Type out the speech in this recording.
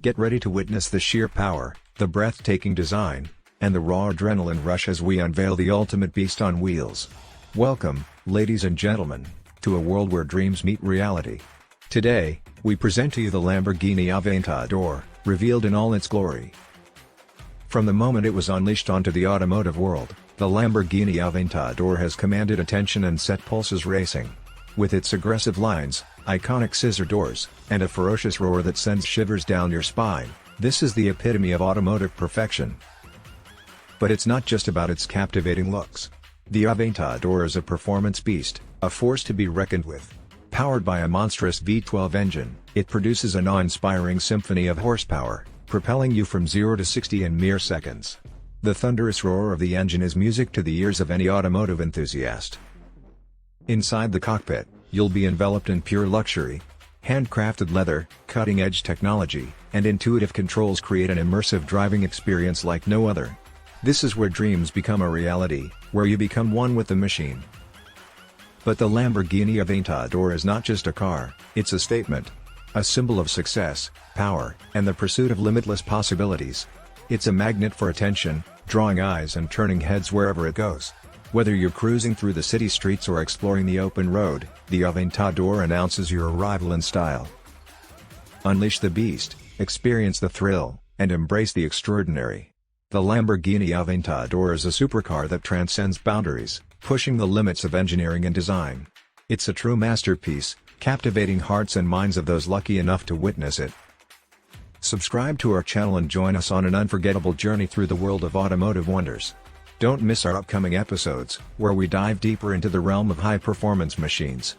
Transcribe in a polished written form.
Get ready to witness the sheer power, the breathtaking design, and the raw adrenaline rush as we unveil the ultimate beast on wheels. Welcome, ladies and gentlemen, to a world where dreams meet reality. Today, we present to you the Lamborghini Aventador, revealed in all its glory. From the moment it was unleashed onto the automotive world, the Lamborghini Aventador has commanded attention and set pulses racing. With its aggressive lines, iconic scissor doors, and a ferocious roar that sends shivers down your spine, this is the epitome of automotive perfection. But it's not just about its captivating looks. The Aventador is a performance beast, a force to be reckoned with. Powered by a monstrous V12 engine, it produces an awe-inspiring symphony of horsepower, propelling you from 0 to 60 in mere seconds. The thunderous roar of the engine is music to the ears of any automotive enthusiast. Inside the cockpit, you'll be enveloped in pure luxury. Handcrafted leather, cutting-edge technology, and intuitive controls create an immersive driving experience like no other. This is where dreams become a reality, where you become one with the machine. But the Lamborghini Aventador is not just a car, it's a statement. A symbol of success, power, and the pursuit of limitless possibilities. It's a magnet for attention, drawing eyes and turning heads wherever it goes. Whether you're cruising through the city streets or exploring the open road, the Aventador announces your arrival in style. Unleash the beast, experience the thrill, and embrace the extraordinary. The Lamborghini Aventador is a supercar that transcends boundaries, pushing the limits of engineering and design. It's a true masterpiece, captivating hearts and minds of those lucky enough to witness it. Subscribe to our channel and join us on an unforgettable journey through the world of automotive wonders. Don't miss our upcoming episodes, where we dive deeper into the realm of high-performance machines.